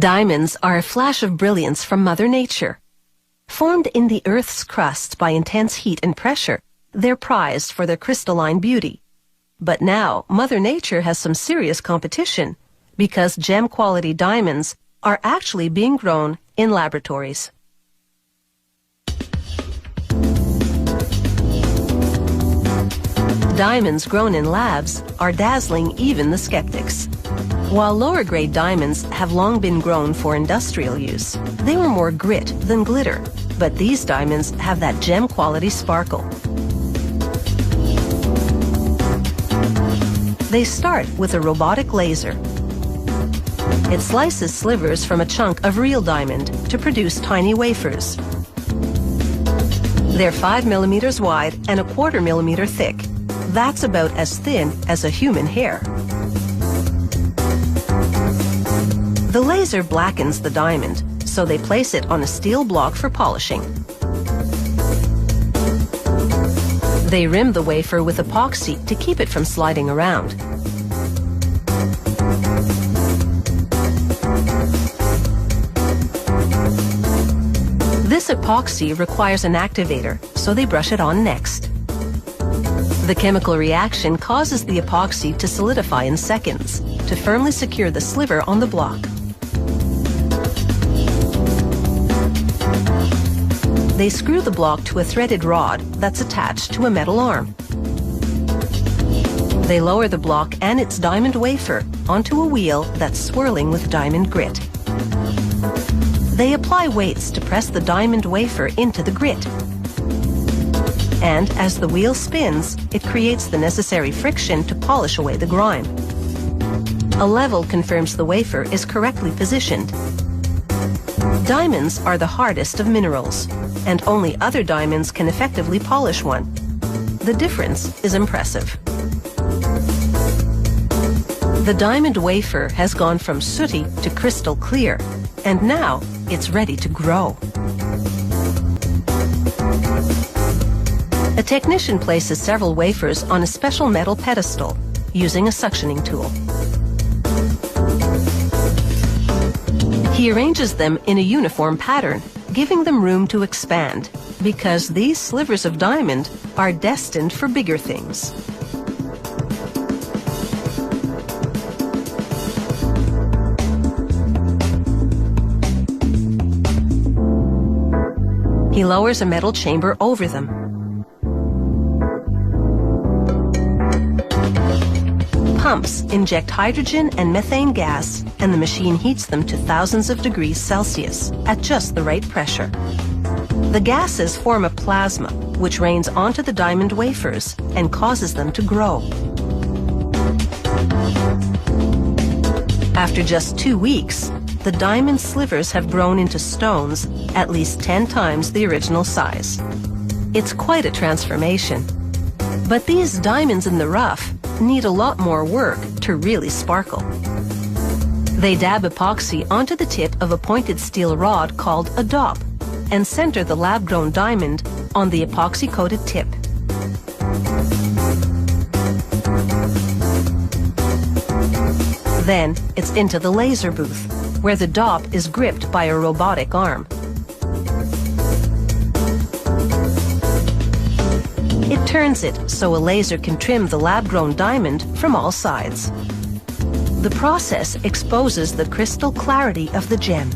Diamonds are a flash of brilliance from Mother Nature. Formed in the Earth's crust by intense heat and pressure, they're prized for their crystalline beauty. But now, Mother Nature has some serious competition because gem-quality diamonds are actually being grown in laboratories. Diamonds grown in labs are dazzling even the skeptics. While lower-grade diamonds have long been grown for industrial use, they were more grit than glitter. But these diamonds have that gem-quality sparkle. They start with a robotic laser. It slices slivers from a chunk of real diamond to produce tiny wafers. They're 5 millimeters wide and a 1/4 millimeter thick. That's about as thin as a human hair. The laser blackens the diamond, so they place it on a steel block for polishing. They rim the wafer with epoxy to keep it from sliding around. This epoxy requires an activator, so they brush it on next. The chemical reaction causes the epoxy to solidify in seconds to firmly secure the sliver on the block. They screw the block to a threaded rod that's attached to a metal arm. They lower the block and its diamond wafer onto a wheel that's swirling with diamond grit. They apply weights to press the diamond wafer into the grit. And as the wheel spins, it creates the necessary friction to polish away the grime. A level confirms the wafer is correctly positioned. Diamonds are the hardest of minerals, and only other diamonds can effectively polish one. The difference is impressive. The diamond wafer has gone from sooty to crystal clear, and now it's ready to grow. A technician places several wafers on a special metal pedestal using a suctioning tool. He arranges them in a uniform pattern, giving them room to expand, because these slivers of diamond are destined for bigger things. He lowers a metal chamber over them. Pumps inject hydrogen and methane gas, and the machine heats them to thousands of degrees Celsius at just the right pressure. The gases form a plasma, which rains onto the diamond wafers and causes them to grow. After just 2 weeks, the diamond slivers have grown into stones at least 10 times the original size. It's quite a transformation. But these diamonds in the rough need a lot more work to really sparkle. They dab epoxy onto the tip of a pointed steel rod called a dop and center the lab-grown diamond on the epoxy-coated tip. Then it's into the laser booth, where the dop is gripped by a robotic arm. It turns it so a laser can trim the lab-grown diamond from all sides. The process exposes the crystal clarity of the gem.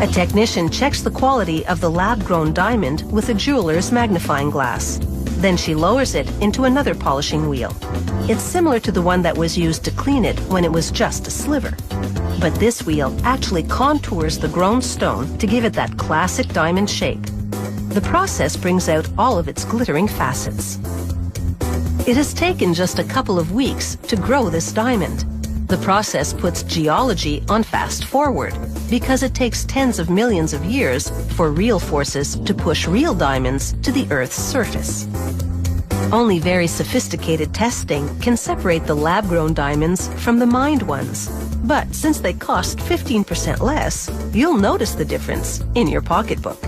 A technician checks the quality of the lab-grown diamond with a jeweler's magnifying glass. Then she lowers it into another polishing wheel. It's similar to the one that was used to clean it when it was just a sliver. But this wheel actually contours the grown stone to give it that classic diamond shape. The process brings out all of its glittering facets. It has taken just a couple of weeks to grow this diamond. The process puts geology on fast forward because it takes tens of millions of years for real forces to push real diamonds to the Earth's surface. Only very sophisticated testing can separate the lab-grown diamonds from the mined ones. But since they cost 15% less, you'll notice the difference in your pocketbook.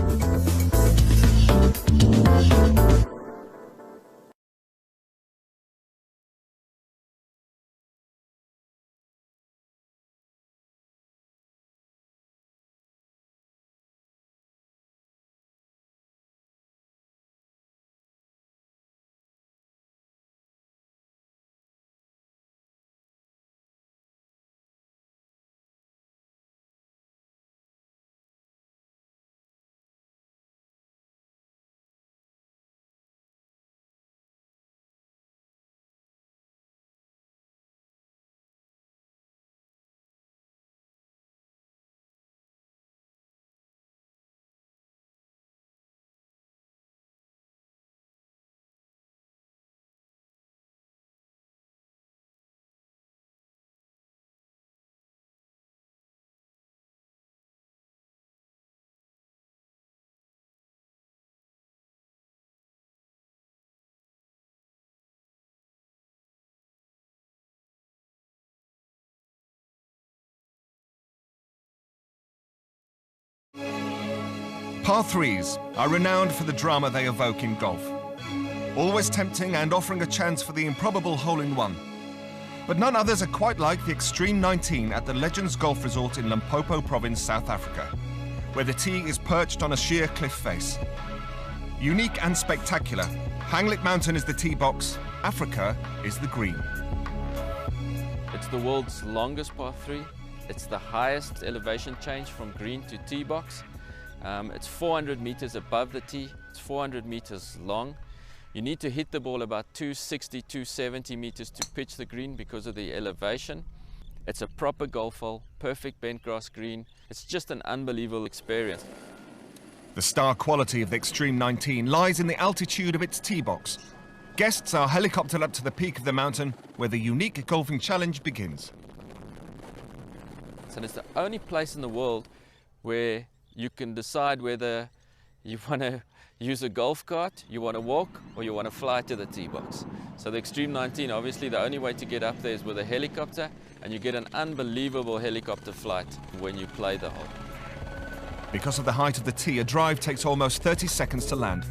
Par 3s are renowned for the drama they evoke in golf. Always tempting and offering a chance for the improbable hole-in-one. But none others are quite like the Extreme 19 at the Legends Golf Resort in Limpopo Province, South Africa, where the tee is perched on a sheer cliff face. Unique and spectacular, Hanglit Mountain is the tee box, Africa is the green. It's the world's longest par 3. It's the highest elevation change from green to tee box. It's 400 meters above the tee. It's 400 meters long. You need to hit the ball about 260, 270 meters to pitch the green because of the elevation. It's a proper golf hole, perfect bent grass green. It's just an unbelievable experience. The star quality of the Extreme 19 lies in the altitude of its tee box. Guests are helicoptered up to the peak of the mountain where the unique golfing challenge begins. And it's the only place in the world where you can decide whether you want to use a golf cart, you want to walk, or you want to fly to the tee box. So the Extreme 19, obviously the only way to get up there is with a helicopter, and you get an unbelievable helicopter flight when you play the hole. Because of the height of the tee, a drive takes almost 30 seconds to land.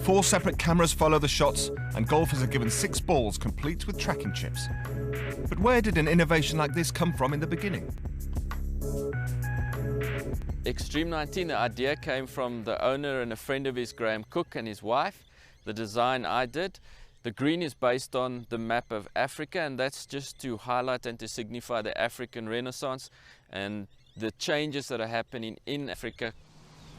4 separate cameras follow the shots, and golfers are given 6 balls complete with tracking chips. But where did an innovation like this come from in the beginning? Extreme 19, the idea came from the owner and a friend of his, Graham Cook, and his wife. The design I did. The green is based on the map of Africa, and that's just to highlight and to signify the African Renaissance and the changes that are happening in Africa.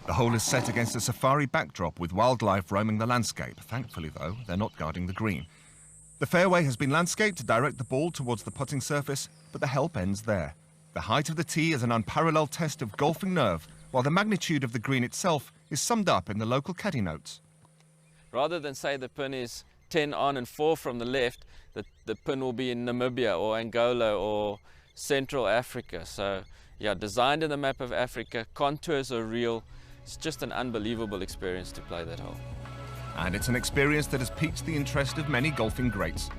The hole is set against a safari backdrop with wildlife roaming the landscape. Thankfully, though, they're not guarding the green. The fairway has been landscaped to direct the ball towards the putting surface, but the help ends there. The height of the tee is an unparalleled test of golfing nerve, while the magnitude of the green itself is summed up in the local caddy notes. Rather than say the pin is 10 on and 4 from the left, the pin will be in Namibia or Angola or Central Africa. So yeah, designed in the map of Africa, contours are real. It's just an unbelievable experience to play that hole. And it's an experience that has piqued the interest of many golfing greats.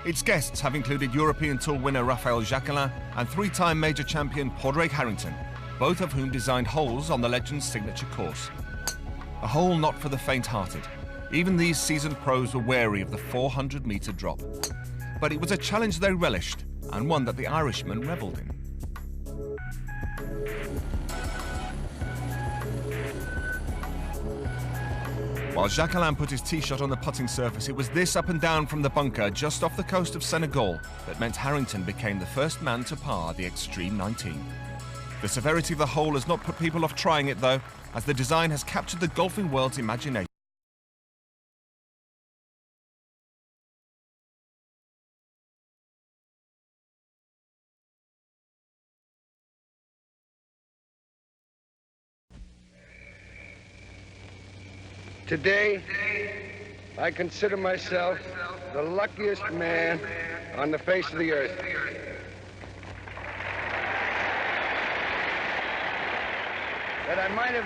Its guests have included European Tour winner Rafael Jacquelin and 3-time major champion Padraig Harrington, both of whom designed holes on the Legends signature course. A hole not for the faint-hearted. Even these seasoned pros were wary of the 400-meter drop. But it was a challenge they relished, and one that the Irishman revelled in. While Jacquelin put his tee shot on the putting surface, it was this up and down from the bunker just off the coast of Senegal that meant Harrington became the first man to par the Extreme 19. The severity of the hole has not put people off trying it, though, as the design has captured the golfing world's imagination. Today, I consider myself the luckiest man on the face of the earth. That I might have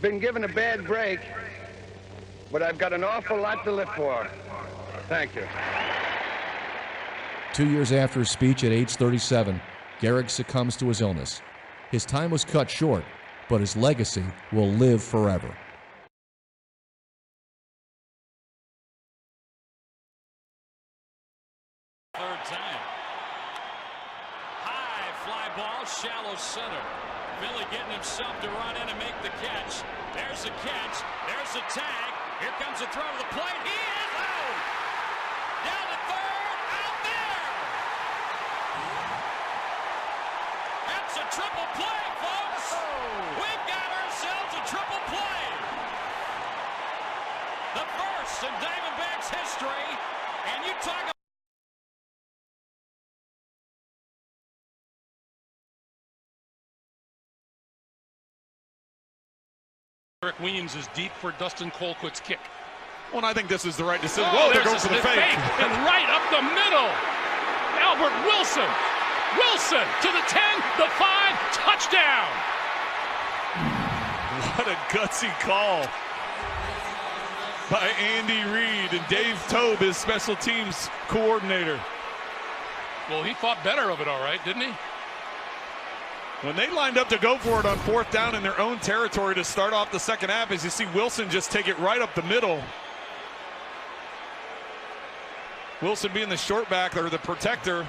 been given a bad break, but I've got an awful lot to live for. Thank you. 2 years after his speech at age 37, Garrick succumbs to his illness. His time was cut short, but his legacy will live forever. Third time. High fly ball, shallow center. Billy getting himself to run in and make the catch. There's the catch. There's the tag. Here comes the throw to the plate. He is out. Down to third. Out there. That's a triple play, folks. We've got ourselves a triple play. The first in Diamondbacks history. And you talk about Eric Weems is deep for Dustin Colquitt's kick. Well, and I think this is the right decision. Oh, Whoa, they're going for the fake. And right up the middle. Albert Wilson. Wilson to the 10, the 5, touchdown. What a gutsy call by Andy Reid and Dave Tobe, his special teams coordinator. Well, he thought better of it, all right, didn't he? When they lined up to go for it on 4th down in their own territory to start off the second half, as you see Wilson just take it right up the middle. Wilson being the short back or the protector,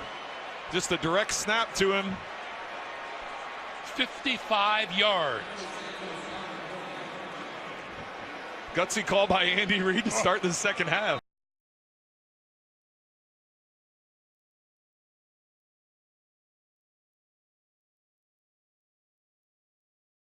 just a direct snap to him. 55 yards. Gutsy call by Andy Reid to start the second half.